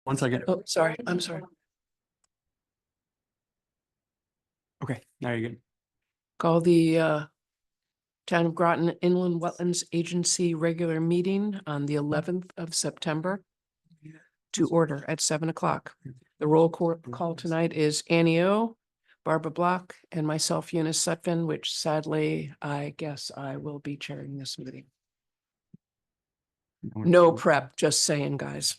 1 second. Oh, sorry, I'm sorry. Okay, now you're good. Call the Town of Groton Inland Wetlands Agency regular meeting on the 11th of September to order at 7 o'clock. The roll call tonight is Annie O, Barbara Block, and myself, Eunice Sutphin, which sadly, I guess I will be chairing this meeting. No prep, just saying, guys.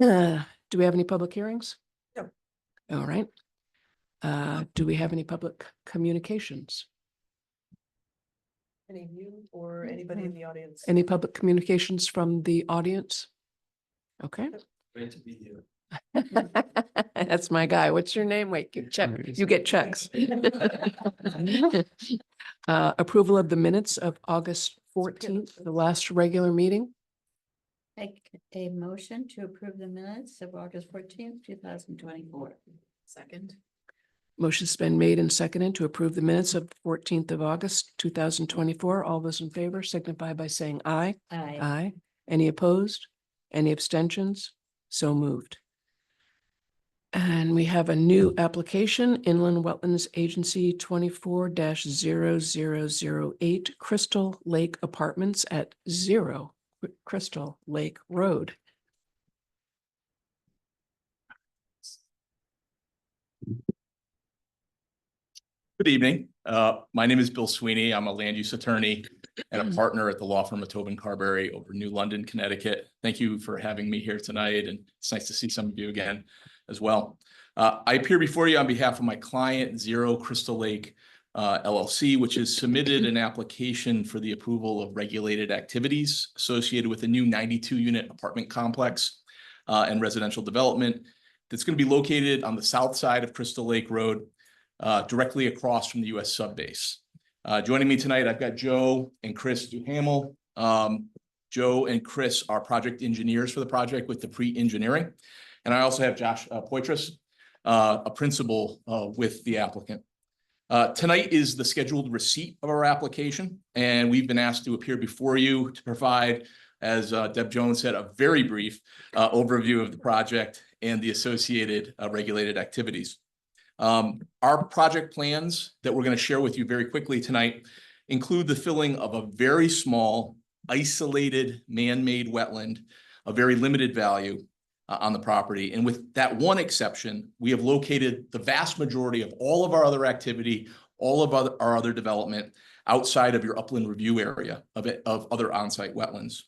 Do we have any public hearings? No. All right. Do we have any public communications? Any of you or anybody in the audience? Any public communications from the audience? Okay. Great to be here. That's my guy. What's your name? Wait, you get checks. Approval of the minutes of August 14th, the last regular meeting. Make a motion to approve the minutes of August 14th, 2024. Second. Motion's been made and seconded to approve the minutes of 14th of August, 2024. All those in favor signify by saying aye. Aye. Aye. Any opposed? Any abstentions? So moved. And we have a new application, Inland Wetlands Agency 24-0008 Crystal Lake Apartments at 0 Crystal Lake Road. Good evening. My name is Bill Sweeney. I'm a land use attorney and a partner at the law firm of Tobin Carberry over New London, Connecticut. Thank you for having me here tonight, and it's nice to see some of you again as well. I appear before you on behalf of my client, 0 Crystal Lake LLC, which has submitted an application for the approval of regulated activities associated with a new 92-unit apartment complex and residential development that's going to be located on the south side of Crystal Lake Road, directly across from the U.S. subbase. Joining me tonight, I've got Joe and Chris Duhamel. Joe and Chris are project engineers for the project with the pre-engineering. And I also have Josh Poitras, a principal with the applicant. Tonight is the scheduled receipt of our application, and we've been asked to appear before you to provide, as Deb Jones said, a very brief overview of the project and the associated regulated activities. Our project plans that we're going to share with you very quickly tonight include the filling of a very small, isolated, man-made wetland of very limited value on the property. And with that one exception, we have located the vast majority of all of our other activity, all of our other development outside of your upland review area of other on-site wetlands.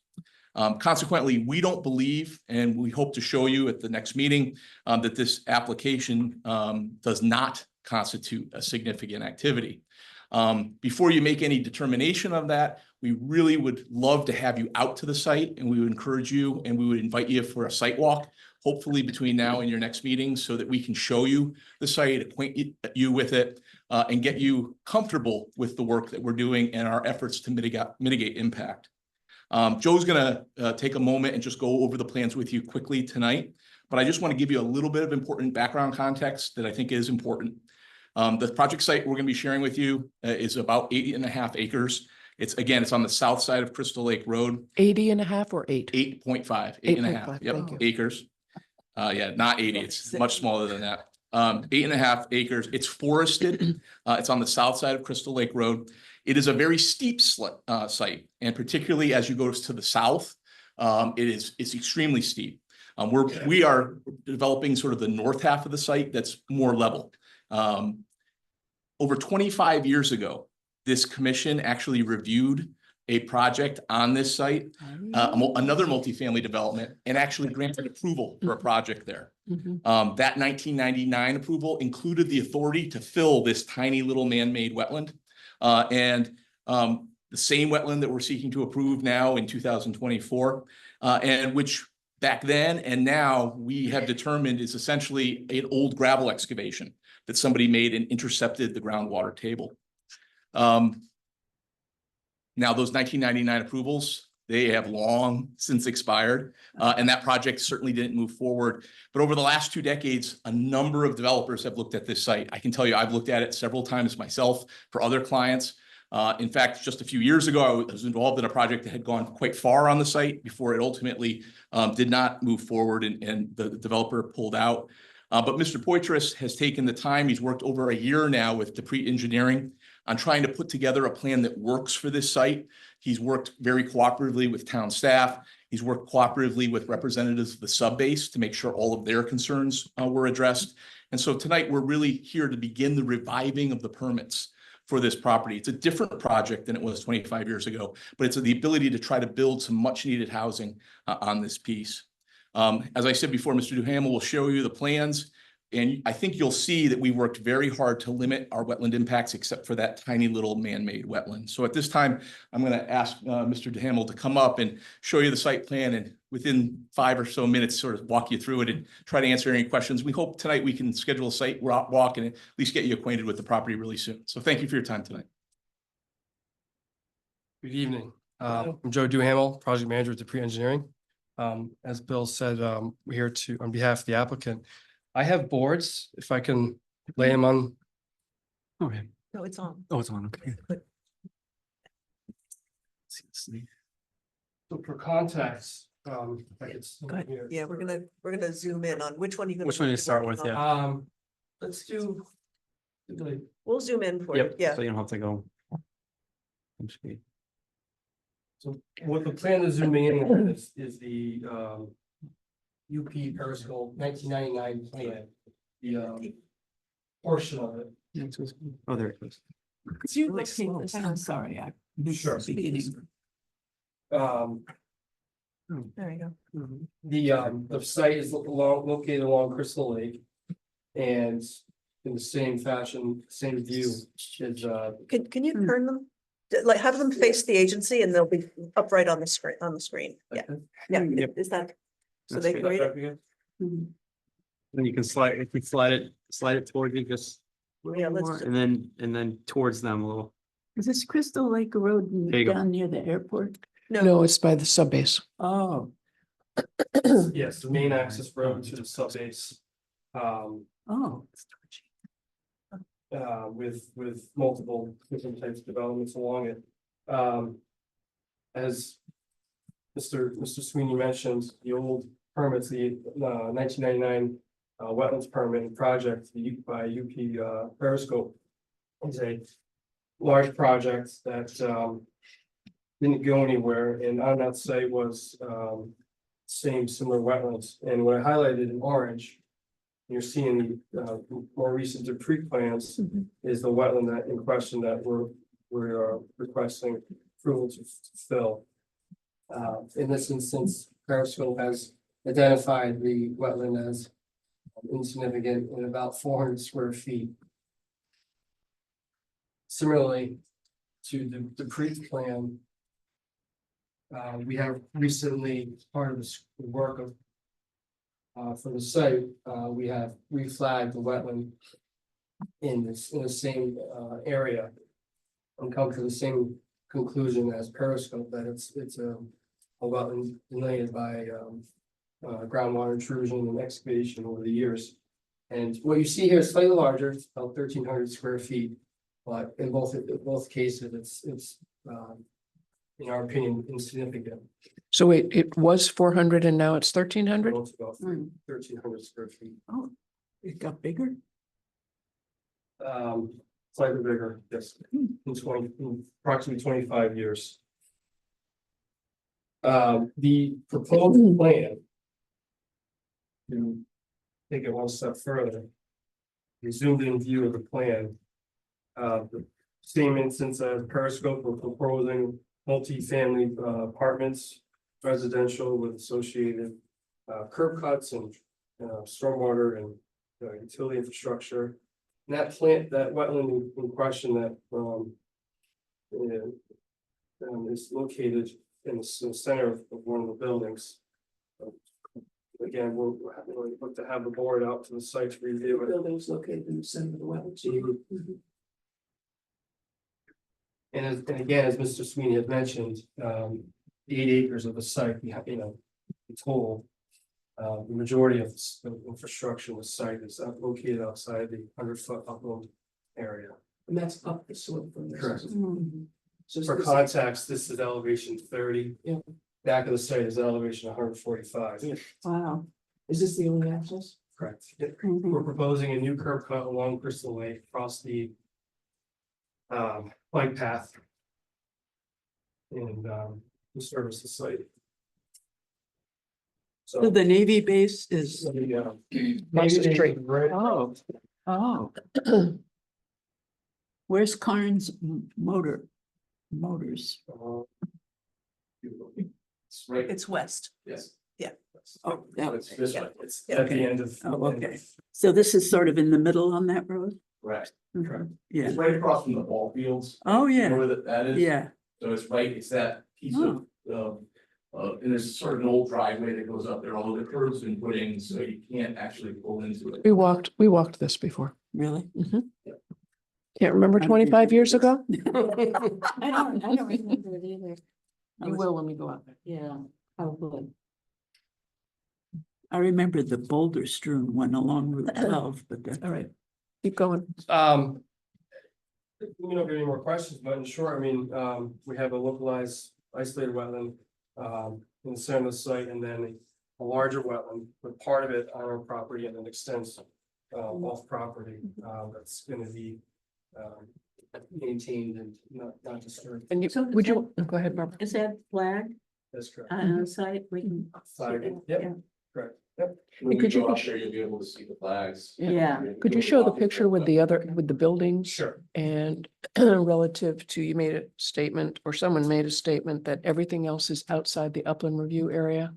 Consequently, we don't believe, and we hope to show you at the next meeting, that this application does not constitute a significant activity. Before you make any determination of that, we really would love to have you out to the site, and we would encourage you and we would invite you for a site walk, hopefully between now and your next meeting, so that we can show you the site, acquaint you with it, and get you comfortable with the work that we're doing and our efforts to mitigate impact. Joe's going to take a moment and just go over the plans with you quickly tonight, but I just want to give you a little bit of important background context that I think is important. The project site we're going to be sharing with you is about 80.5 acres. It's on the south side of Crystal Lake Road. 80.5 or 8? 8.5, 8.5 yep, acres. Yeah, not 80. It's much smaller than that. 8.5 acres. It's forested. It's on the south side of Crystal Lake Road. It is a very steep site, and particularly as you go to the south, it's extremely steep. We are developing sort of the north half of the site that's more level. Over 25 years ago, this commission actually reviewed a project on this site, another multifamily development, and actually granted approval for a project there. That 1999 approval included the authority to fill this tiny little man-made wetland. And the same wetland that we're seeking to approve now in 2024, and which back then and now we have determined is essentially an old gravel excavation that somebody made and intercepted the groundwater table. Now those 1999 approvals, they have long since expired, and that project certainly didn't move forward. But over the last 2 decades, a number of developers have looked at this site. I can tell you, I've looked at it several times myself for other clients. In fact, just a few years ago, I was involved in a project that had gone quite far on the site before it ultimately did not move forward and the developer pulled out. But Mr. Poitras has taken the time. He's worked over a year now with Dupree Engineering on trying to put together a plan that works for this site. He's worked very cooperatively with town staff. He's worked cooperatively with representatives of the subbase to make sure all of their concerns were addressed. And so tonight, we're really here to begin the reviving of the permits for this property. It's a different project than it was 25 years ago, but it's the ability to try to build some much needed housing on this piece. As I said before, Mr. Duhamel will show you the plans, and I think you'll see that we worked very hard to limit our wetland impacts except for that tiny little man-made wetland. So at this time, I'm going to ask Mr. Duhamel to come up and show you the site plan, and within 5 or so minutes, sort of walk you through it and try to answer any questions. We hope tonight we can schedule a site walk and at least get you acquainted with the property really soon. So thank you for your time tonight. Good evening. I'm Joe Duhamel, project manager with Dupree Engineering. As Bill said, we're here on behalf of the applicant. I have boards, if I can lay them on. Okay. No, it's on. Oh, it's on. Okay. So for context, like it's. Go ahead. Yeah, we're gonna zoom in on which one you gonna. Which one you start with, yeah. Let's do. We'll zoom in for you. Yep. Yeah. So you don't have to go. So what the plan is zooming in on is the UP Periscope 1999 plan, the portion of it. Oh, there it goes. Could you repeat this? I'm sorry, I missed Sure. the beginning. There you go. The site is located along Crystal Lake. And in the same fashion, same view is Can you turn them? Like have them face the agency and they'll be upright on the screen. Yeah. Yeah. Yep. Is that? So That's they good. can read it? Then you can slide, if you slide it toward you, just. Yeah, let's more, just- and then towards them a little. Is this Crystal Lake Road There you go. down near the airport? No, it's by the subbase. Oh, yes, the main access road to the subbase. oh. With multiple different types of developments along it. As Mr. Sweeney mentioned, the old permits, the 1999 wetlands permit and project by UP Periscope is a large project that didn't go anywhere, and on that site was similar wetlands. And what I highlighted in orange, you're seeing the more recent Dupree plans is the wetland that in question that we're requesting approval to fill. In this instance, Periscope has identified the wetland as insignificant in about 400 square feet. Similarly to the Dupree plan, we have recently, as part of the work of for the site, we have reflagged the wetland in the same area and come to the same conclusion as Periscope that it's a wetland delineated by groundwater intrusion and excavation over the years. And what you see here is slightly larger, it's about 1,300 square feet, but in both cases, it's in our opinion, insignificant. So it was 400 and now it's 1,300? It's about 1,300 square feet. Oh, it got bigger? Slightly bigger, yes, in approximately 25 years. The proposed plan to take it one step further, the zoomed in view of the plan. The same instance as Periscope, we're proposing multi-family apartments, residential with associated curb cuts and stormwater and utility infrastructure. And that wetland in question that is located in the center of one of the buildings. Again, we'll look to have the board out to the site to review it. Building's located in the center of the wetlands. And again, as Mr. Sweeney had mentioned, 8 acres of the site, the total. The majority of the infrastructure of the site is located outside the 100-foot upland area. And that's up the slope from this. Correct. Mhm. So For this- context, this is elevation 30. Yeah. Back of the site is elevation 145. Wow, is this the only access? Correct. We're proposing a new curb cut along Crystal Lake across the bike path. And to service the site. So the Navy base is, So the, Across the maybe street. right- oh, oh. Where's Carnes Motors? It's right, It's west. yes. Oh, So that it's way. this Yeah. way, it's At the end of. Oh, okay. So this is sort of in the middle on that road? correct. Correct. Yeah, It's right across from the ball fields. oh, You know yeah, where that is? yeah, So it's right, it's that piece of, and there's sort of an old driveway that goes up there, although the curb's been put in, so you can't actually pull into it. We walked this before. really? Can't remember I don't 25 years remember ago? I don't remember it either. You will when we go out there. Yeah, probably. I remember the boulder strewn one along Route 12, but All right, keep going. We don't get any more questions, but in short, I mean, we have a localized isolated wetland in the center of the site, and then a larger wetland with part of it on our property and then extends off property that's gonna be maintained and not disturbed. And you, So would is you, go ahead, Barbara. Is that flag That's correct. on the site? We can. see Flag, that? yep. Correct. Yep. When Could you you- go out there, you'll be able to see the flags. Yeah. Could you show the picture with the other, with the buildings? Sure. And relative to, you made a statement, or someone made a statement that everything else is outside the upland review area.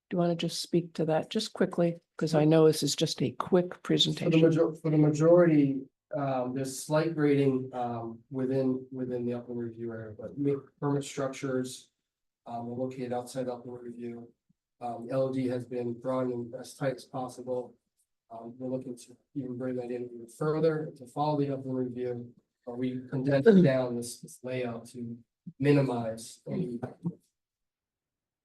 Do you want to just speak to that just quickly? Because I know this is just a quick For the presentation. for the majority, there's slight grading within the upland review area, but permit structures are located outside upland review. LOD has been brought in as tight as possible. We're looking to even bring that in even further to follow the upland review. But we condensed down this layout to minimize any.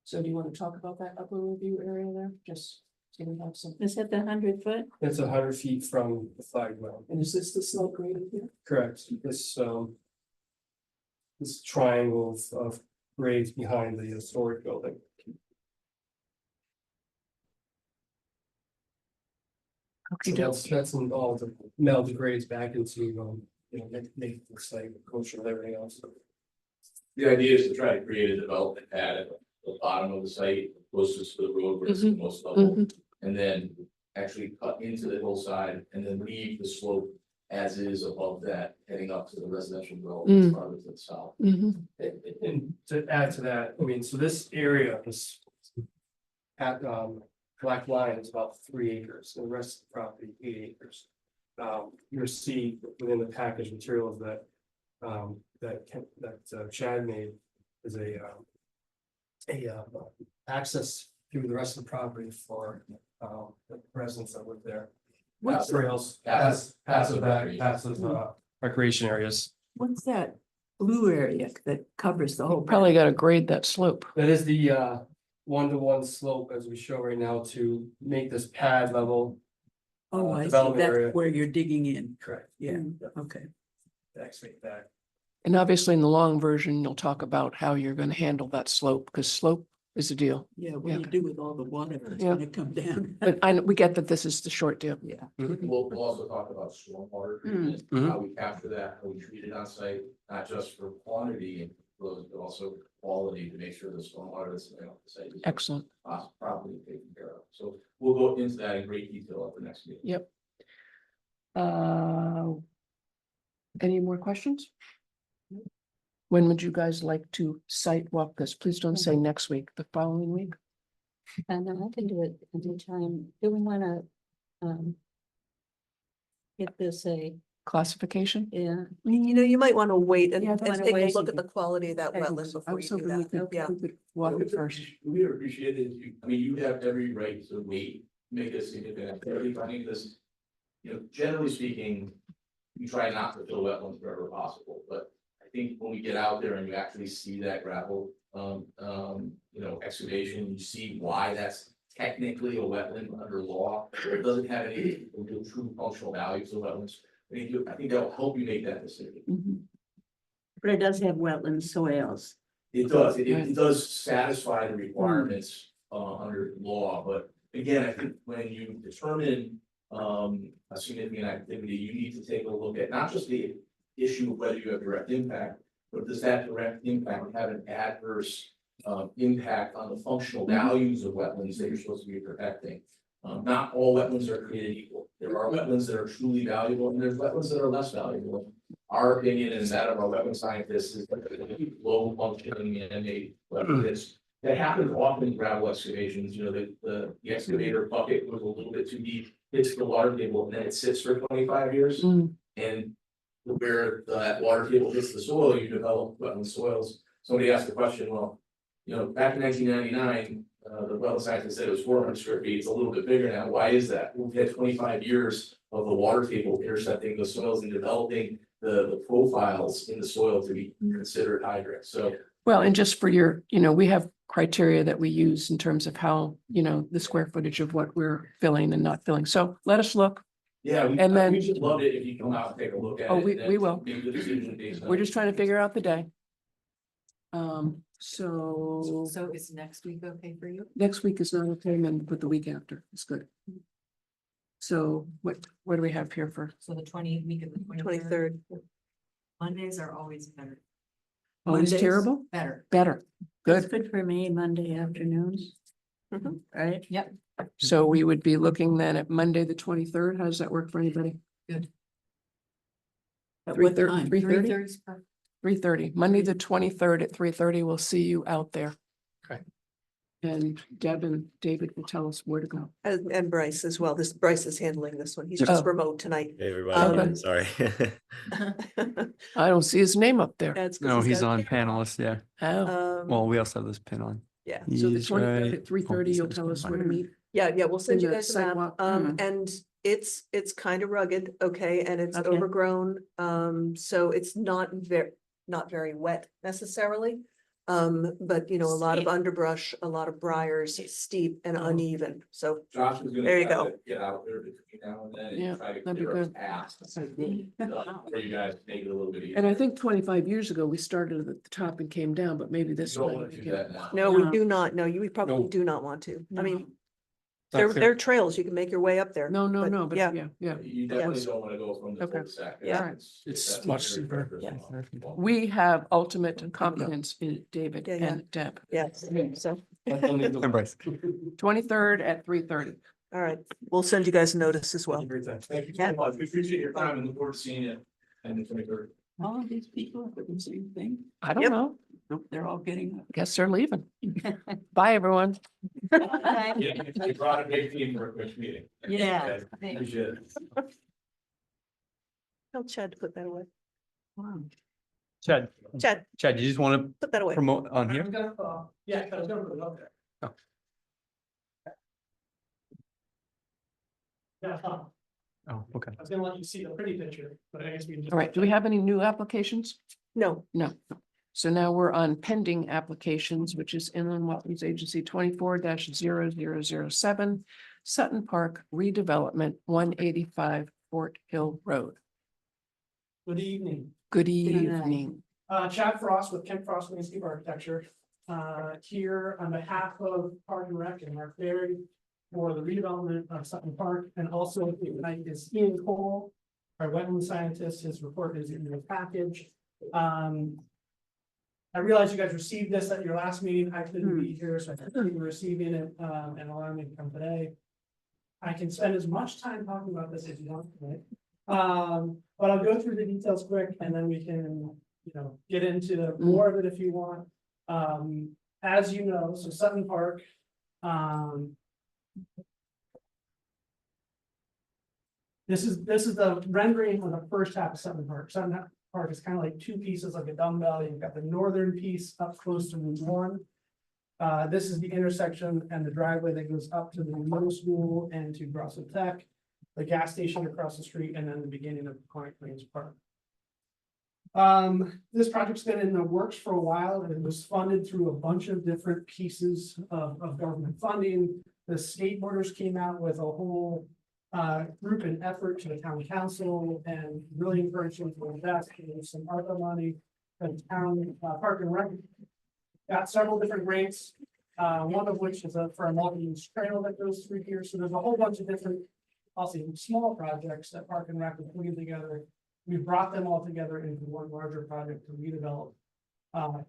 So do you want to talk about that upland review area there? Just so we have some. Is that the 100 foot? It's 100 feet from the flag well. and is this the slope grading here? Correct, this triangle of grades behind the historic building. Okay, So that's in all the meld the grades back into, make the site kosher and everything else. The idea is to try to create a development pad at the bottom of the site, closest to the road where it's the most level. And then actually cut into the hillside and then leave the slope as is above that, heading up to the residential development farther to the south. And to add to that, I mean, so this area, this at black line is about 3 acres, and the rest of the property, 8 acres. You'll see within the package materials that Chad made is a access through the rest of the property for the residents that live there. What's, Trails, passive recreation areas. what's that blue area that covers the whole? Probably got to grade that slope. That is the one-to-one slope as we show right now to make this pad level. Oh, I see, development area. that's where you're digging in, Correct. yeah, okay. Excavate that. And obviously in the long version, you'll talk about how you're going to handle that slope, because slope is a deal. Yeah, what do you do with all the water that's Yeah. gonna come down? But we get that this is the short deal. Yeah. We'll also talk about stormwater treatment, how we capture that, how we treat it on site, not just for quantity and flows, but also quality to make sure the stormwater that's on the site is Excellent. properly taken care of. So we'll go into that in great detail at the next meeting. Yep. Any more questions? When would you guys like to site walk this? Please don't say next week, the following week. And I can do it anytime. Do we wanna, get this Classification? You might want to wait and Yeah, and wanna take a wait. look at the quality of that Okay. wetland I before was you do hoping we that. could, Yeah. we could walk it first. We would appreciate it if you, I mean, you have every right to wait, make a significant activity, I think this. Generally speaking, we try not to fill wetlands wherever possible, but I think when we get out there and you actually see that gravel, excavation, you see why that's technically a wetland under law. It doesn't have any real true functional value to wetlands. I think that will help you make that decision. Mhm. But it does have wetland soils. It does, it does satisfy the requirements under law, but again, I think when you determine a significant activity, you need to take a look at not just the issue of whether you have direct impact, but does that direct impact have an adverse impact on the functional values of wetlands that you're supposed to be protecting? Not all wetlands are created equal. There are wetlands that are truly valuable, and there's wetlands that are less valuable. Our opinion and that of our wetland scientists is that the low functioning man-made wetlands that happens often in gravel excavations, you know, the excavator bucket was a little bit too deep, hits the water table, and then it sits for 25 years. Mm. And where that water table hits the soil, you develop wetland soils. Somebody asked the question, well, you know, back in 1999, the wetland scientist said it was 400 square feet. It's a little bit bigger now. Why is that? We've had 25 years of the water table intercepting the soils and developing the profiles in the soil to be considered hydric. So Well, and just for your, we have criteria that we use in terms of how, the square footage of what we're filling and not filling. So let us look. yeah, And then- we should love it if you come out and take a look at it. Oh, we and then will. Make the decision based on. We're just trying to figure out the day. So So is next week okay for you? next week is not okay, but the week after is good. So what do we have here for? So the week of the 23rd. Mondays are always better. Always Mondays? terrible? Better. Better. That's Good. good for me, Monday afternoons. Mhm. Right? Yep. So we would be looking then at Monday, the 23rd. How does that work for anybody? Good. At what time? 3:30? 3:30 is perfect. 3:30, Monday, the 23rd at 3:30. We'll see you out there. Okay. And Deb and David will tell us where to go. And Bryce as well. Bryce is handling this one. He's Oh. just remote tonight. Hey, Okay. everybody, sorry. I don't see his name up there. That's 'cause No, he's got a on camera. panelist, yeah. Oh, Well, we also have this pin on. Yeah, so the He's 23rd right. at 3:30, you'll Oh, tell us where to fine. meet. yeah, we'll send In you the guys a map. sidewalk. And it's kind of rugged, okay, and it's Okay. overgrown. So it's not very wet necessarily. But a lot of Steep. underbrush, a lot of briars, steep and uneven. So Josh is gonna. There you try go. to Get out there between now and then Yeah, and try to that'd be clear up good. past. For you guys, to make it a little bit easier. And I think 25 years ago, we started at the top and came down, but maybe this You don't time. wanna we do can- that now. no, we No. do not. No, we probably No. do not want to. I mean, Not there clear. are trails. You can make your way up there. No, but yeah. yeah. You definitely don't wanna go from the Okay. cul-de-sac. Yeah. It's much steeper. Yeah. We have ultimate confidence in David Yeah, yeah. and Deb. Yes, so, And Bryce. 23rd at 3:30. all right. We'll send you guys a notice as well. Thank you Yeah. so much. We appreciate your time and look forward to seeing you. And the 23rd. All of these people are doing the same thing. I don't Yep. know. Nope, they're all getting up. Guess they're leaving. Bye, everyone. Yeah, you brought a big team for a quick meeting. Yeah. Appreciate it. Tell Chad to put that away. Chad, Chad, you just want to put that away. promote on here? Yeah, I was gonna put it up there. Oh. Yeah, Oh, okay. I was gonna let you see the pretty picture, but I guess we can just. All right, do we have any new applications? No, No. So now we're on pending applications, which is Inland Wetlands Agency 24-0007, Sutton Park redevelopment, 185 Fort Hill Road. Good evening. Good night. evening. Chad Frost with Kent Frost Landscape Architecture. Here on behalf of Park and Rec and our ferry for the redevelopment of Sutton Park, and also tonight is Ian Cole, our wetland scientist. His report is in the package. I realize you guys received this at your last meeting. I couldn't be here, so I thank you for receiving it and allowing me to come today. I can spend as much time talking about this as you want tonight. But I'll go through the details quick and then we can, get into more of it if you want. As you know, so Sutton Park, this is the rendering of the first half of Sutton Park. Sutton Park is kind of like two pieces, like a dumbbell. You've got the northern piece up close to Route 1. This is the intersection and the driveway that goes up to the middle school and to Groton Tech, the gas station across the street, and then the beginning of Connecticut Plains Park. This project's been in the works for a while, and it was funded through a bunch of different pieces of government funding. The skateboarders came out with a whole group and effort to the town council and really encourage them to invest in some ARPA money. The town, Park and Rec got several different grants, one of which is for a multi-use trail that goes through here. So there's a whole bunch of different, I'll say, small projects that Park and Rec are putting together. We've brought them all together into one larger project to redevelop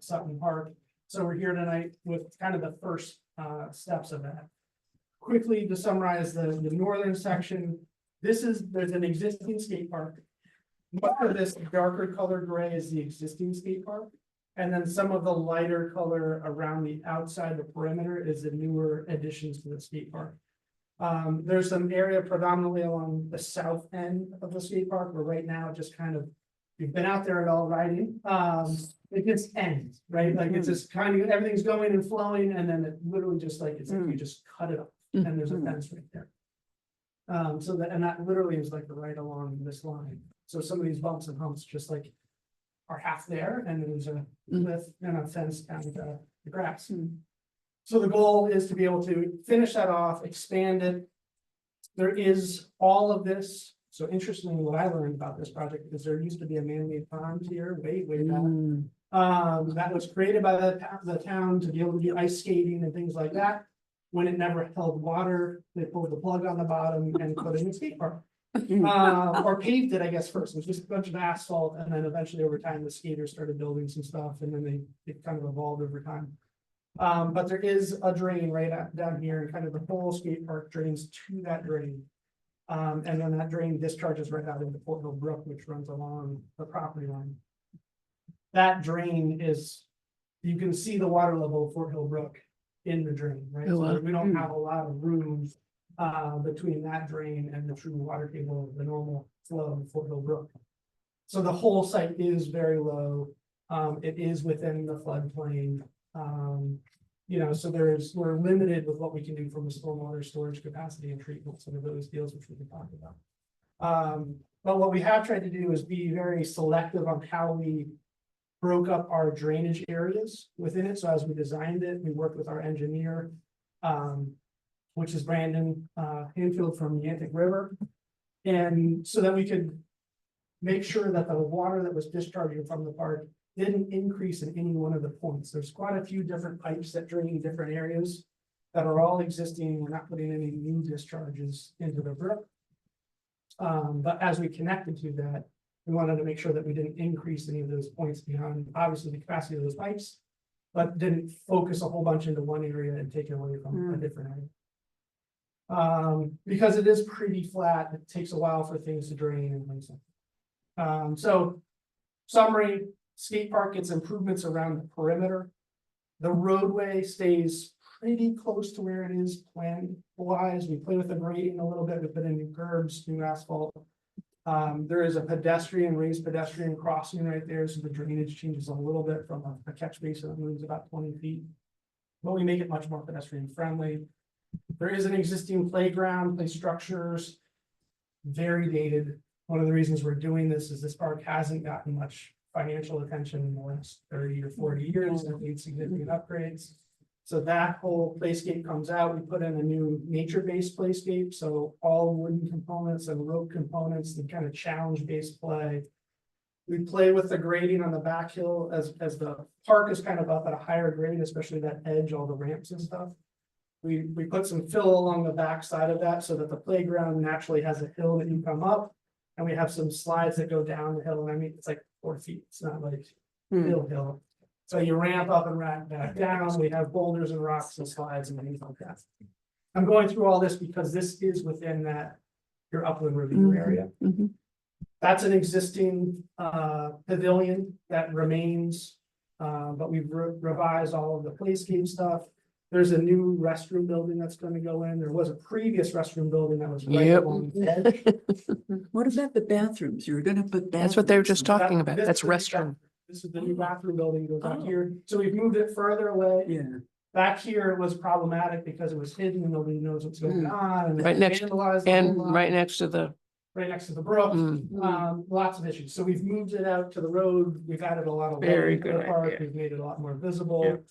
Sutton Park. So we're here tonight with kind of the first steps of that. Quickly to summarize the northern section, there's an existing skate park. Much of this darker color gray is the existing skate park. And then some of the lighter color around the outside, the perimeter, is the newer additions to the skate park. There's some area predominantly along the south end of the skate park, where right now just kind of, you've been out there at all riding. It just ends, right? Like it's just kind of, everything's going and flowing, and then it literally just like, it's like you just cut it off, and there's a fence right there. So that, and that literally is like right along this line. So some of these bumps and humps just like are half there, and then there's a cliff and a fence down the grass. So the goal is to be able to finish that off, expand it. There is all of this. So interestingly, what I learned about this project is there used to be a man-made pond here, way back. That was created by the town to be able to do ice skating and things like that. When it never held water, they pulled the plug on the bottom and put in a skate park. Or paved it, I guess, first. It was just a bunch of asphalt, and then eventually over time, the skaters started building some stuff, and then it kind of evolved over time. But there is a drain right down here, and kind of the whole skate park drains to that drain. And then that drain discharges right out into Fort Hill Brook, which runs along the property line. That drain is, you can see the water level of Fort Hill Brook in the drain, right? Oh, wow. So we don't have a lot of room between that drain and the true water table, the normal flow of Fort Hill Brook. So the whole site is very low. It is within the floodplain. You know, so we're limited with what we can do from a stormwater storage capacity and treatment, some of those deals which we can talk about. But what we have tried to do is be very selective on how we broke up our drainage areas within it. So as we designed it, we worked with our engineer, which is Brandon Hanfield from the Yantic River. And so that we could make sure that the water that was discharging from the park didn't increase in any one of the points. There's quite a few different pipes that drain in different areas that are all existing. We're not putting any new discharges into the brook. But as we connected to that, we wanted to make sure that we didn't increase any of those points beyond, obviously, the capacity of those pipes, but didn't focus a whole bunch into one area and take it away from a different area. Because it is pretty flat, it takes a while for things to drain and things like that. So summary, skate park gets improvements around the perimeter. The roadway stays pretty close to where it is plan wise. We play with the grading a little bit. We put in new curbs, new asphalt. There is a raised pedestrian crossing right there. So the drainage changes a little bit from a catch basin that moves about 20 feet. But we make it much more pedestrian friendly. There is an existing playground, play structures, very dated. One of the reasons we're doing this is this park hasn't gotten much financial attention in the last 30 or 40 years and needs significant upgrades. So that whole playscape comes out. We put in a new nature-based playscape. So all wooden components and rope components and kind of challenge-based play. We play with the grading on the back hill as the park is kind of up at a higher grade, especially that edge, all the ramps and stuff. We put some fill along the back side of that so that the playground naturally has a hill that you come up. And we have some slides that go down the hill. And I mean, it's like 4 feet. It's not like hill. So you ramp up and ramp back down. We have boulders and rocks and slides and things like that. I'm going through all this because this is within your upland review area. That's an existing pavilion that remains, but we've revised all of the playscape stuff. There's a new restroom building that's going to go in. There was a previous restroom building that was right along the edge. What about the bathrooms? You're gonna put bathrooms. That's what they were just talking about. This That's is the new restroom. This is the new bathroom building goes out Oh. here. So we've moved it further away. Yeah. Back here it was problematic because it was hidden and nobody knows what's going on. And Right it next- vandalized the And whole lot. right next to the, Right next to the brook. Mm. Lots of issues. So we've moved it out to the road. We've added a lot of Very lighting to the good park. idea. We've made it a lot more visible.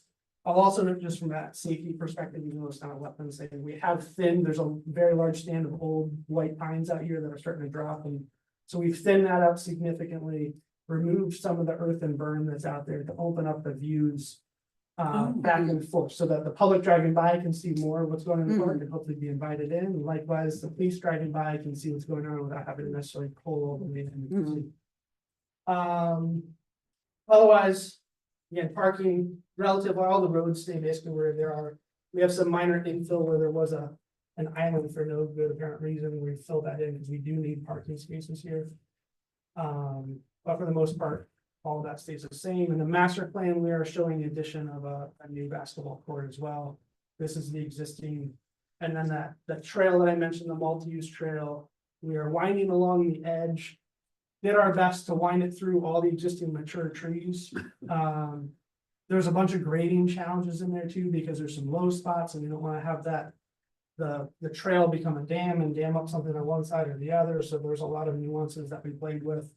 I'll also note just from that safety perspective, even though it's not a wetlands thing, we have thinned, there's a very large stand of old white pines out here that are starting to drop, and so we've thinned that out significantly, removed some of the earth and berm that's out there to open up the views back and forth, so that the public driving by can see more of what's going on in the park and hopefully be invited in. And likewise, the police driving by can see what's going on without having to necessarily pull over the end. Otherwise, again, parking relative, all the roads stay basically where they are. We have some minor infill where there was an island for no good apparent reason. We filled that in because we do need parking spaces here. But for the most part, all of that stays the same. In the master plan, we are showing the addition of a new basketball court as well. This is the existing, and then that trail that I mentioned, the multi-use trail, we are winding along the edge. Did our best to wind it through all the existing mature trees. There's a bunch of grading challenges in there too, because there's some low spots and we don't want to have that. The trail become a dam and dam up something on one side or the other, so there's a lot of nuances that we played with.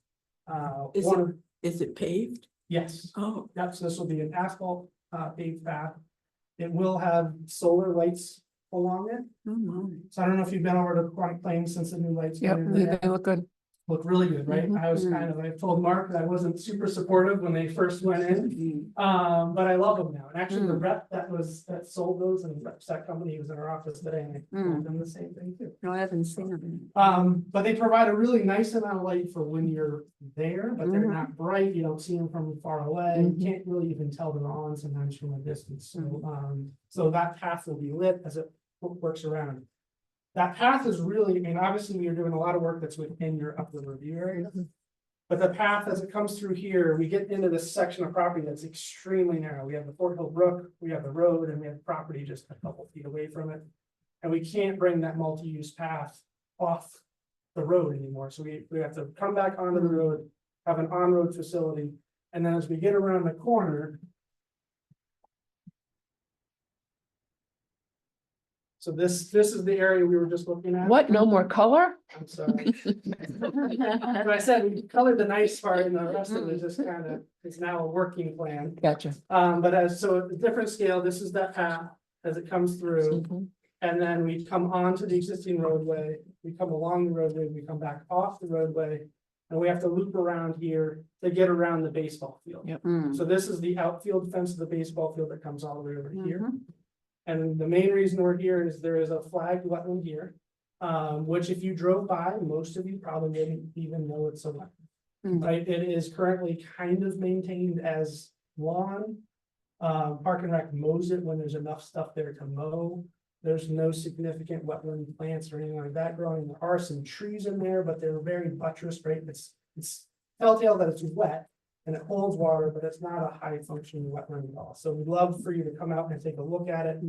Is it paved? Yes, Oh, so this will be an asphalt paved path. It will have solar lights along it, oh my. so I don't know if you've been over to Quantic Plains since the new lights. Yep, went in there. they look good. Look really good, right? Mhm. I was I told Mark that I wasn't super supportive when they first went in. But I love them now. And actually the rep that sold those and reps that company, he was in our office today and I told them the same thing too. No, I haven't seen it. But they provide a really nice amount of light for when you're there, but they're not bright. You don't see them from far away. You can't really even tell they're on sometimes from a distance. So that path will be lit as it works around. That path is really, I mean, obviously we are doing a lot of work that's within your upland review area. But the path, as it comes through here, we get into this section of property that's extremely narrow. We have the Fort Hill Brook, we have the road, and we have property just a couple feet away from it. And we can't bring that multi-use path off the road anymore. So we have to come back onto the road, have an on-road facility. And then as we get around the corner, so this is the area we were just looking at. What, no more color? I'm sorry. But I said we colored the nice part and the rest of it just kind of is now a working plan. Gotcha. But so at a different scale, this is that path as it comes through. Mhm. And then we come onto the existing roadway, we come along the roadway, we come back off the roadway. And we have to loop around here to get around the baseball field. Yep. So this is the outfield fence of the baseball field that comes all the way over here. And the main reason we're here is there is a flagged wetland here. Which if you drove by, most of you probably didn't even know it's a wetland. Right, it is currently kind of maintained as lawn. Park and Rec mows it when there's enough stuff there to mow. There's no significant wetland plants or anything like that growing. There are some trees in there, but they're very buttressed, right? It's telltale that it's wet. And it holds water, but it's not a high functioning wetland at all. So we'd love for you to come out and take a look at it.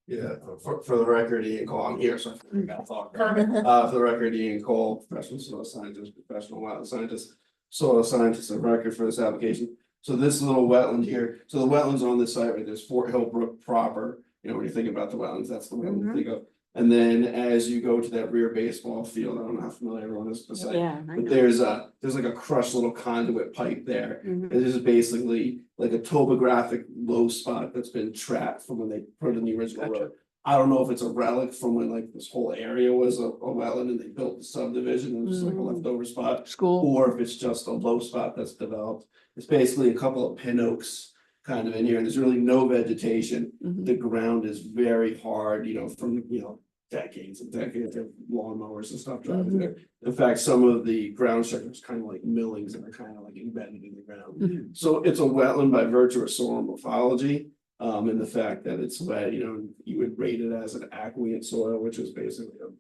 Yeah, for the record, Ian Cole, I'm here, so I figured I'll talk. Perfect. For the record, Ian Cole, professional soil scientist, professional wetland scientist, soil scientist of record for this application. So this little wetland here, so the wetlands on this site, right, there's Fort Hill Brook proper, you know, when you think about the wetlands, that's the wetland you think of. And then as you go to that rear baseball field, I don't know how familiar everyone is with the site. Yeah. But there's like a crushed little conduit pipe there. And this is basically like a topographic low spot that's been trapped from when they put in the original road. I don't know if it's a relic from when like this whole area was a wetland and they built the subdivision and it was like a leftover spot. School. Or if it's just a low spot that's developed. It's basically a couple of pin oaks kind of in here and there's really no vegetation. The ground is very hard, you know, from, you know, decades and decades of lawnmowers and stuff driving there. In fact, some of the ground structures kind of like millings that are kind of like embedded in the ground. So it's a wetland by virtue of soil morphology. And the fact that it's wet, you know, you would rate it as an aqueous soil, which is basically a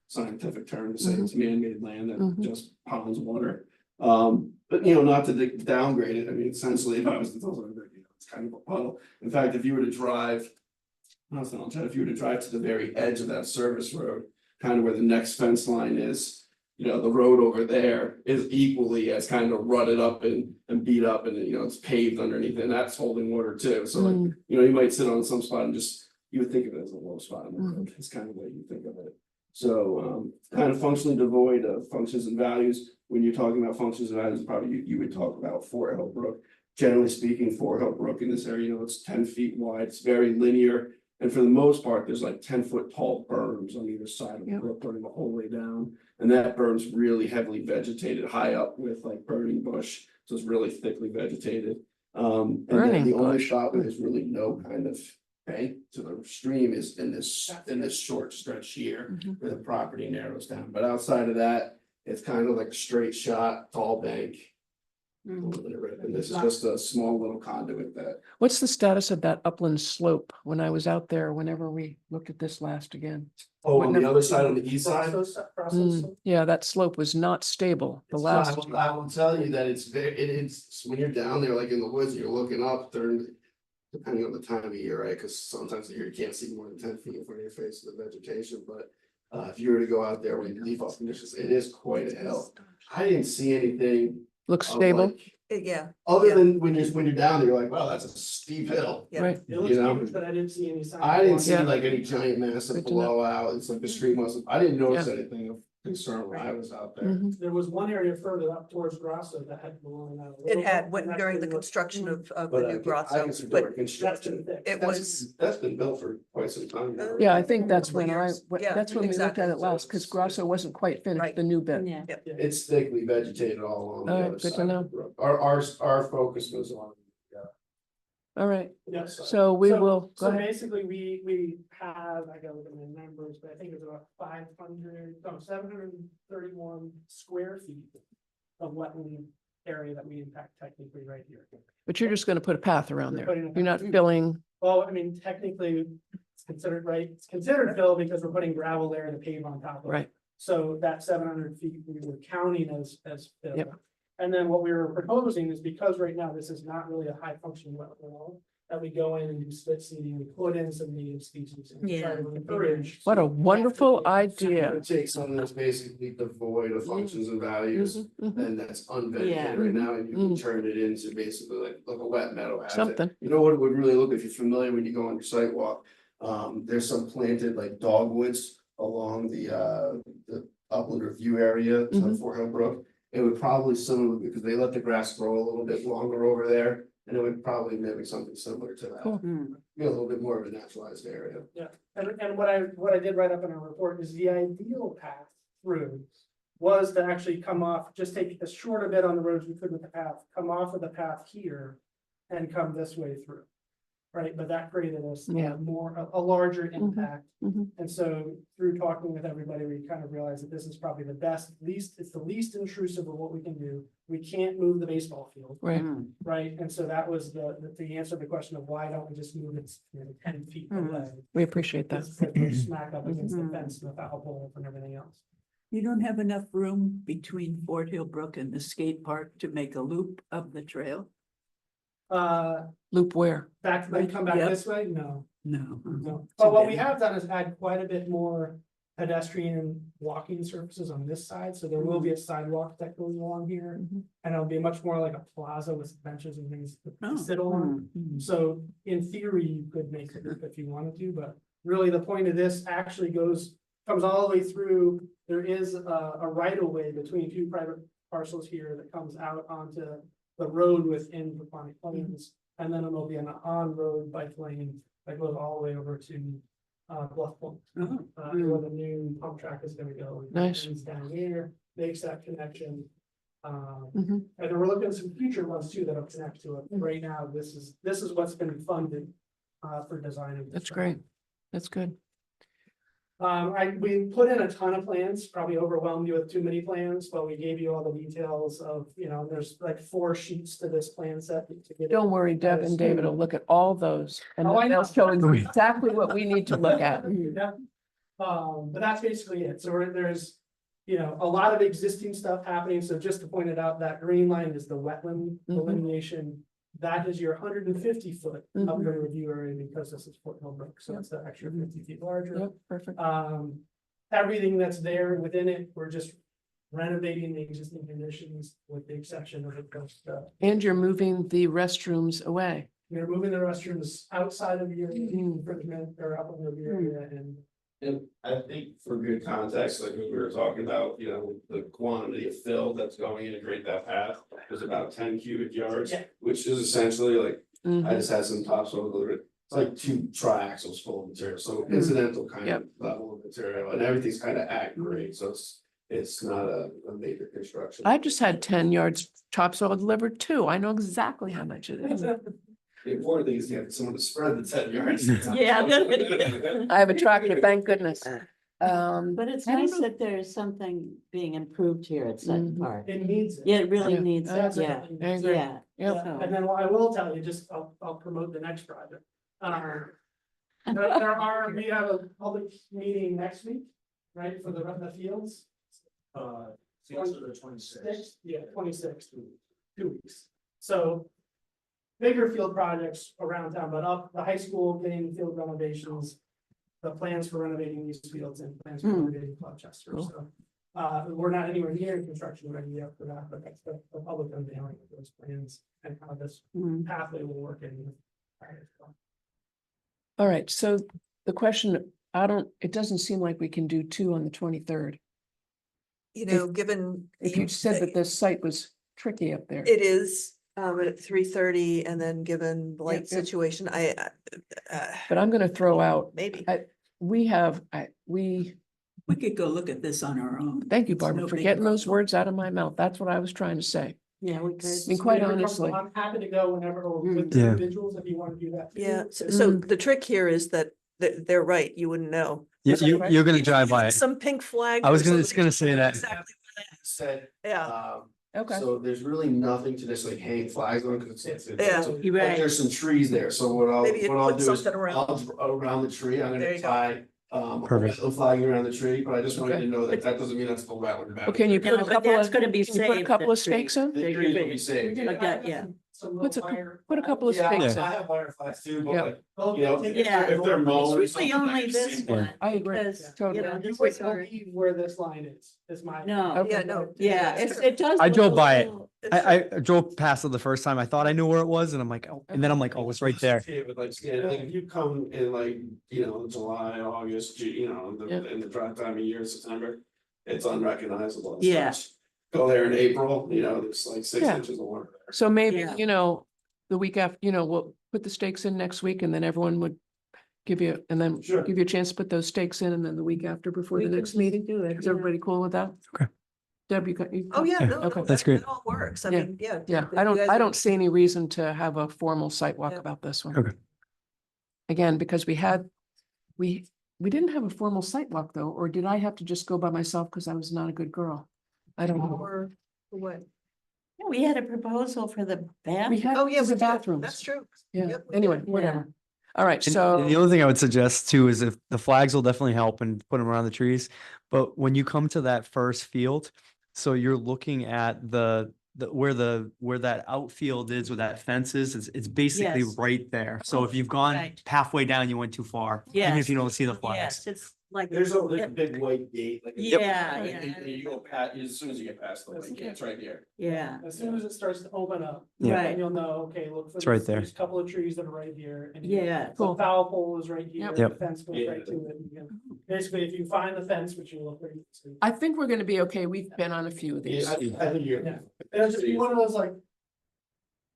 scientific term to say it's man-made land that just ponds water. But you know, not to downgrade it. I mean, essentially, if I was to tell someone, you know, it's kind of a puddle. In fact, if you were to drive. If you were to drive to the very edge of that service road, kind of where the next fence line is, you know, the road over there is equally as kind of rutted up and beat up and, you know, it's paved underneath and that's holding water too. So like, you know, you might sit on some spot and just, you would think of it as a low spot in the road. It's kind of the way you think of it. So kind of functionally devoid of functions and values. When you're talking about functions and values, probably you would talk about Fort Hill Brook. generally speaking, Fort Hill Brook in this area, it's 10 feet wide, it's very linear. And for the most part, there's like 10 foot tall berms on either side of the Yep. brook running the whole way down. And that berm's really heavily vegetated high up with like burning bush, so it's really thickly vegetated. And then Burning the only bush. spot where there's really no kind of bank to the stream is in this short stretch here Mhm. where the property narrows down. But outside of that, it's kind of like a straight shot, tall bank. And this is just a small little conduit that, What's the status of that upland slope? When I was out there, whenever we looked at this last again? on the other side, on the east side. Yeah, that slope was not stable the It's last. not- I will tell you that it's when you're down there, like in the woods, you're looking up during. Depending on the time of year, right, because sometimes of the year you can't see more than 10 feet in front of your face of the vegetation, but. If you were to go out there when you leave off conditions, it is quite a hill. I didn't see anything. Looks of, stable, like, Yeah, other Yeah. than when you're down there, you're like, wow, that's a steep hill. yeah. right? It looks You know? huge, but I didn't see any signs. I didn't see Yeah. like any giant massive Good to know. blowout. It's like the street must I didn't notice anything of concern when I was out there. Mhm. There was one area further up towards Grosso that had blown out. a It little had, bit, when and that's during the been looked- construction of the But new I can Grosso, see but during construction. That's been fixed. it was, That's been built for quite some time now. Yeah, I think that's Couple when years. Yeah, that's when we looked exactly. at it last, because Grosso wasn't quite finished, Right. the new bit. Yeah. It's thickly vegetated all along the All right, other good to side of know. the brook. Our focus was on. All right, Yes. so we will, go So ahead. basically, we have, I gotta look at my numbers, but I think it's about 731 square feet of wetland area that we impact technically right here. But you're just gonna put a path around We're there. putting a You're not path. filling, Well, I mean, technically, it's considered, right, it's considered fill because we're putting gravel there and a pave on top of it. right, So that 700 feet, we were counting as fill. Yep. And then what we were proposing is because right now this is not really a high functioning wetland at all, that we go in and do split seeding, we put in some native species. And try Yeah, to that'd be encourage. what a wonderful idea. To take something that's basically devoid of functions and values, Mhm, mhm. and that's Yeah. unvegetated right now, and you can turn it into basically like a wet meadow. asset. Something. You know what it would really look, if you're familiar, when you go on your sidewalk, there's some planted like dogwoods along the upland review area to Mhm. Fort Hill Brook. It would probably similar, because they let the grass grow a little bit longer over there, and it would probably mimic something similar to that. Cool. Be a little bit more of a naturalized area. And what I did write up in our report is the ideal path through was to actually come off, just take as short a bit on the roads we could with the path, come off of the path here and come this way through. Right, but that created us Yeah. a larger impact. Mhm. And so through talking with everybody, we kind of realized that this is probably the best, it's the least intrusive of what we can do. We can't move the baseball field, Right, right? And so that was the answer to the question of why don't we just move it 10 feet away? we appreciate that. It's like we're smack up against the fence and the foul pole and everything else. You don't have enough room between Fort Hill Brook and the skate park to make a loop of the trail? Loop where? Come back Yep. this way? No, No. no. But what we have done is add quite a bit more pedestrian walking surfaces on this side, so there will be a sidewalk that goes along here. Mhm. And it'll be much more like a plaza with benches and things Oh. to sit on. Mhm. So in theory, you could make it if you wanted to, but really the point of this actually comes all the way through. There is a right of way between two private parcels here that comes out onto the road within the Plains. And then it'll be an on-road bike lane that goes all the way over to Bluff Point. Oh. Where the new pump track is gonna go. It Nice. ends down here, makes that connection. Mhm. And then we're looking at some future ones too that'll connect to it. Right now, this is what's been funded for designing. this That's project. great. That's good. We put in a ton of plans, probably overwhelmed you with too many plans, but we gave you all the details of, there's like 4 sheets to this plan set. to get it. Don't worry, Deb and David will look at all those and Oh, I they'll know. show you exactly what we need to look at. Yeah. But that's basically it. So there's, a lot of existing stuff happening. So just to point it out, that green line is the wetland Mhm. delineation. That is your 150-foot Mhm. upland review area because this is Fort Hill Brook, so it's the extra 50 feet larger. Yep, perfect. Everything that's there within it, we're just renovating the existing conditions with the exception of the And you're moving the restrooms away. We're moving the restrooms outside of your Mm. infringement or upland review area and And I think for good context, like we were talking about, the quantity of fill that's going in to create that path is about 10 cubic yards, Yeah. which is essentially like, I Mhm. just had some topsoil delivered. It's like 2 triaxles full of material, so incidental kind of level of material, and everything's kind of at grade, so it's not a major construction. I just had 10 yards topsoil delivered too. I know exactly how much it is. The important thing is you have someone to spread the 10 yards. Yeah. I have a tractor, thank goodness. But it's I don't nice know. that there's something being improved here at Sutton Mhm. Park. It needs it. Yeah, it really Yeah. needs it, yeah, Definitely I needs agree. it. yeah. Yep. Yeah, and then what I will tell you, just I'll promote the next project. We have a public meeting next week, right, for the fields. Fields are the 26th. Yeah, 26th, 2 weeks. So bigger field projects around town, but up the high school getting field renovations. The plans for renovating these fields and plans for renovating Colchester, Cool. so. We're not anywhere near construction ready yet for that, but that's the public unveiling of those plans and how this Mhm. pathway will work in. All right, so the question, it doesn't seem like we can do 2 on the 23rd. Given. If you said that the site was tricky up there. It is, at 3:30, and then given the light yep. situation, But I'm gonna throw out, maybe. We could go look at this on our own. thank you, It's Barbara, no for big getting those problem. words out of my mouth. That's what I was trying to say. Yeah, we could. I mean, quite Whenever honestly. comfortable, I'm happy to go whenever, or with Yeah. individuals, if you want to do that. too. Yeah, so Mm. the trick here is that they're right, you wouldn't know. You're gonna drive by it. Some pink flag. I was or gonna somebody say that. Exactly, Said, yeah, Okay. so there's really nothing to just like hang flags on, because Yeah. You're right. there's some trees there, so Maybe you what I'll put do is, something around. around the tree, I'm There gonna you go. tie. Perfect. A flag around the tree, but I just wanted Okay. to know that doesn't mean that's the wetland. Well, can you put No, a but couple that's of, gonna be can you put a saved, couple the of stakes in? The trees will be saved. I got, yeah. Put a couple of Yeah, stakes I in. have wire flags too, but Yeah. like, if Yeah. they're mowing. or It's really something, I only can this see one. it. I agree. Because, Totally. you know, You this would is our, believe where this line is my. no, Yeah, no. yeah, it does. I look drove a by it. little- I drove past it the first time. I thought I knew where it was, and I'm like, oh, and then I'm like, oh, it's right there. See it with like, like if you come in like, July, August, Yeah. in the dry time of year, September, it's unrecognizable. as Yeah. such. Go there in April, there's like 6 Yeah. inches of water there. So maybe, Yeah. the week after, we'll put the stakes in next week and then everyone would give you, and then Sure. give you a chance to put those stakes in and then the week after before the next meeting. Do it. Is everybody cool with that? Okay. Deb, you got, Oh, yeah, no, Okay. no, That's that great. all works, I Yeah. mean, yeah. Yeah, if I you guys I are- don't see any reason to have a formal site walk Yeah. about this one. Okay. Again, because we didn't have a formal site walk though, or did I have to just go by myself because I was not a good girl? I don't know. Or what? We had a proposal for the bath. We had, Oh, yeah, for the we did. bathrooms. That's true. Yeah, Yep, we anyway, did. whatever. All right, And so. the other thing I would suggest too is if the flags will definitely help and put them around the trees. But when you come to that first field, so you're looking at where that outfield is, where that fence is, it's basically Yes. right there. So if you've gone Right. halfway down, you went too far, even Yes. if you don't see the flags. Yes, it's like. There's a big white gate. Like Yeah, and you go past, as soon as you get past the white gate, it's right here. Yeah, As soon as it starts to open up. Yeah. Right. Then you'll know, okay, look for It's right these, there. these couple of trees that are right here. And yeah. the foul pole is right here, Yep. the Yep. fence goes right to it. and you can- Basically, if you find the fence, which you look very. I think we're gonna be okay. We've been on a few of these. I think you're. Yeah. It'll just be one of those like.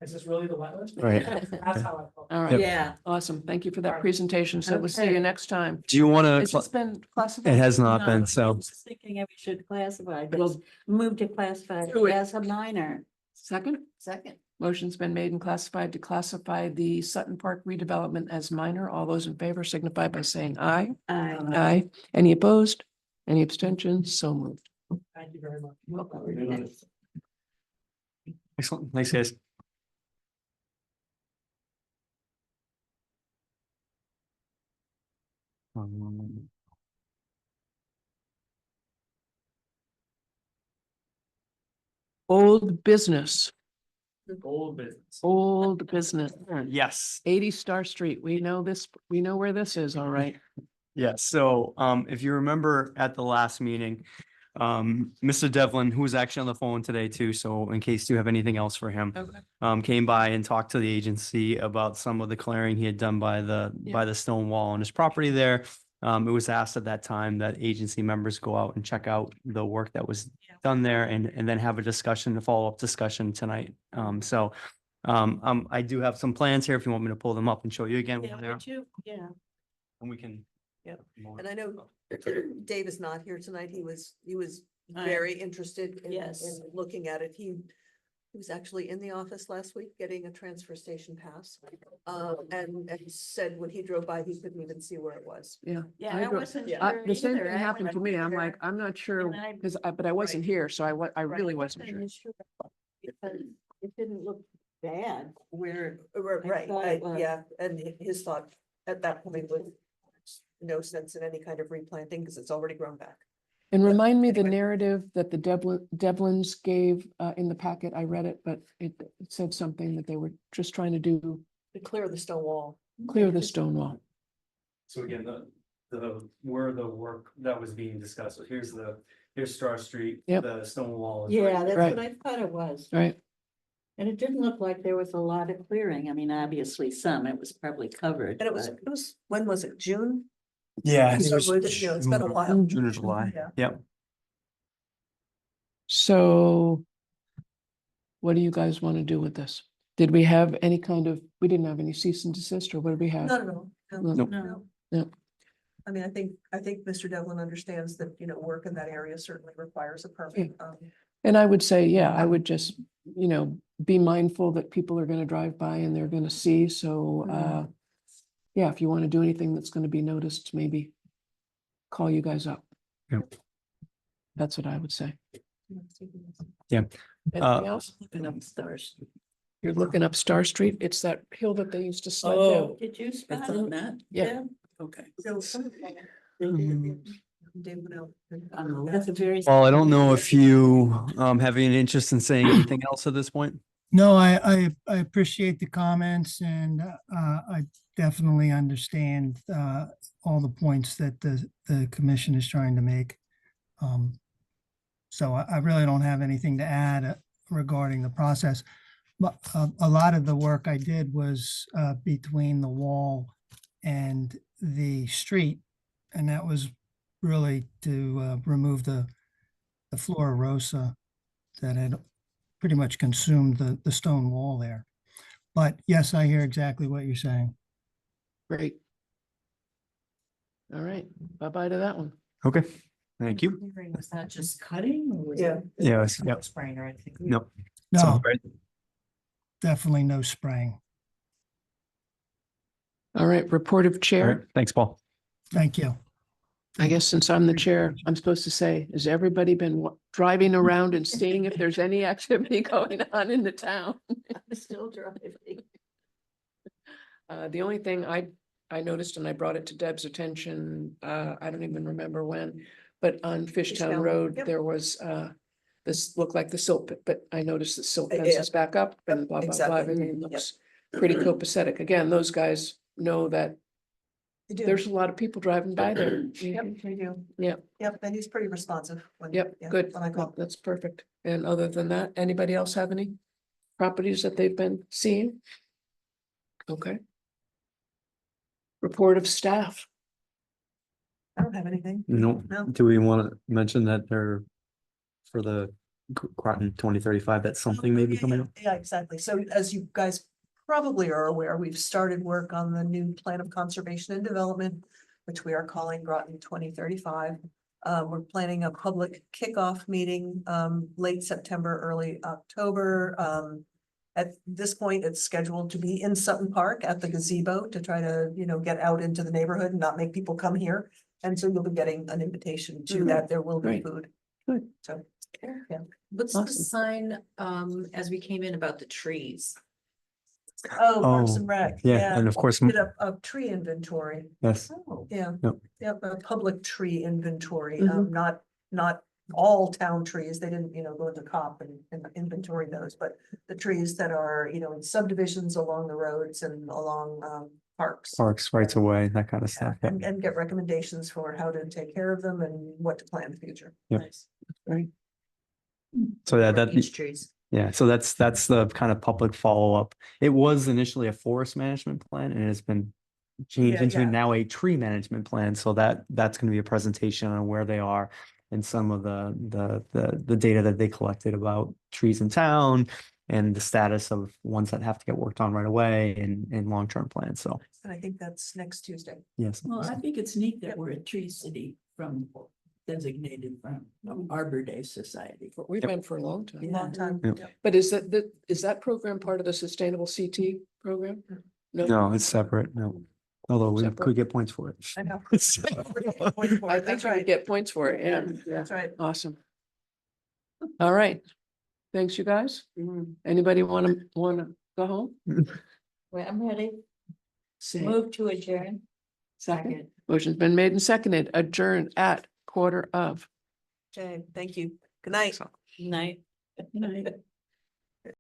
Is this really the wetland? Right. That's how I felt. All right, Yeah, awesome. Thank you for that presentation. So we'll see Okay. you next time. Do you want Has to? this been classified? It has not No. been, I so. was thinking that we should classify, this. Move to classify Do it. as a minor. Second, Second. motion's been made and classified to classify the Sutton Park redevelopment as minor. All those in favor signify by saying aye. Aye. Any opposed? Any abstentions? So moved. Thank you very much. Excellent. Thanks, guys. Old business, Old business. old business. Yes. 80 Star Street. We know this, we know where this is, all right. Yes, so if you remember at the last meeting, Mr. Devlin, who was actually on the phone today too, so in case you have anything else for him. Okay. Came by and talked to the agency about some of the clearing he had done by the stone wall on his property there. It was asked at that time that agency members go out and check out the work that was done there and then have a discussion, a follow-up discussion tonight. I do have some plans here if you want me to pull them up and show you again. Yeah, what they are, would you? Yeah. and we can. Yep. And I know Dave is not here tonight. He was I- very interested in Yes. looking at it. He was actually in the office last week getting a transfer station pass. And said when he drove by, he couldn't even see where it was. Yeah. Yeah, I I don't- wasn't yeah. sure The same either. thing I happened went to me. over I'm there like, I'm not sure, and I- because but I wasn't here, so I really wasn't sure. Because it didn't look bad where. Right, thought it was. yeah, and his thought at that point was no sense in any kind of replanting because it's already grown back. And remind me the anyway. narrative that the Devlins gave in the packet. I read it, but it said something that they were just trying to do, To clear the stone wall. clear the stone wall. So again, where the work that was being discussed, so here's Star Street. Yep. The stone wall. is Yeah, right that's Right. what I thought it was. Right. And it didn't look like there was a lot of clearing. I mean, obviously some, it was probably covered. And it was, when was it? June? Yeah. So it's been a while. June or July. Yeah. Yep. So what do you guys want to do with this? Did we have any kind of, we didn't have any cease and desist, or what did we have? Not at all. No, Nope. no. No. I mean, I think Mr. Devlin understands that, work in that area certainly requires a permit. And I would say, yeah, I would just, be mindful that people are gonna drive by and they're gonna see, so, yeah, if you want to do anything that's gonna be noticed, maybe call you guys up. Yep. That's what I would say. Yeah. Anything else? Looking up stars. You're looking up Star Street. It's that hill that they used to sled Oh. down. Did you spot on it? that. Yeah. Okay. So Dave went out and- That's a very. Well, I don't know if you have any interest in saying anything else at this point. No, I appreciate the comments and I definitely understand all the points that the commission is trying to make. So I really don't have anything to add regarding the process. But a lot of the work I did was between the wall and the street. And that was really to remove the flora rosa that had pretty much consumed the stone wall there. But yes, I hear exactly what you're saying. Great. All right, bye-bye to that one. Okay, thank you. Was that just cutting or was Yeah. it? Yes, No yep. spraying or anything? No. No, So, right. definitely no spraying. All right, report of All chair. right, thanks, Paul. Thank you. I guess since I'm the chair, I'm supposed to say, has everybody been driving around and seeing if there's any activity going on in the town? I'm still driving. The only thing I noticed, and I brought it to Deb's attention, I don't even remember when, but on Fishtown Fishtown, Road, yep. there was, this looked like the silt pit, but I noticed the silt Yeah. fence is back up and blah, blah, blah, Exactly. everything Yep. looks pretty copacetic. Again, those guys know that They do. there's a lot of people driving by there. Yep, they do. Yep. Yep, and he's pretty responsive. when- Yep, yeah, good. When I call. That's perfect. And other than that, anybody else have any properties that they've been seeing? Okay. Report of staff. I don't have anything. No, No. do we want to mention that they're for the Groton 2035, that's something maybe Yeah, coming yeah, up? Yeah, exactly. So as you guys probably are aware, we've started work on the new plan of conservation and development, which we are calling Groton 2035. We're planning a public kickoff meeting, late September, early October. At this point, it's scheduled to be in Sutton Park at the gazebo to try to, get out into the neighborhood and not make people come here. And so you'll be getting an invitation to Mhm. that. There will be Great. food. Good. So, yeah. What's the Awesome. sign, as we came in about the trees? Oh, Parks Oh, and Rec. Yeah, and of course, Did a tree inventory. yes, Oh. Yeah. Yep. Yep, a public tree inventory, Mhm. not all town trees. They didn't, go into COP and inventory those, but the trees that are, in subdivisions along the roads and along parks. parks, rights away, that kind of stuff. Yeah. And get recommendations for how to take care of them and what to plan in the future. Yep. Nice. Right. So that, Beech trees. yeah, so that's the kind of public follow-up. It was initially a forest management plan and it's been changed Yeah, into yeah. now a tree management plan. So that's going to be a presentation on where they are and some of the data that they collected about trees in town and the status of ones that have to get worked on right away and long-term plans. So, And I think that's next Tuesday. yes. Well, I think it's neat that we're a tree city from designated from Arbor Day Society. We've Yep. been for a long time. Long time. Yep. Yep. But is that program part of the Sustainable CT program? No, it's separate. No, although we Separate. could get points for it. I know. I think That's you would right. get points for it, yeah. That's right. Awesome. All right. Thanks, you guys. Anybody wanna go home? Well, I'm ready. Say, Move to adjourn. Second. Motion's been made and seconded, adjourn at 1:15. Okay, thank you. Good night. Night. you know,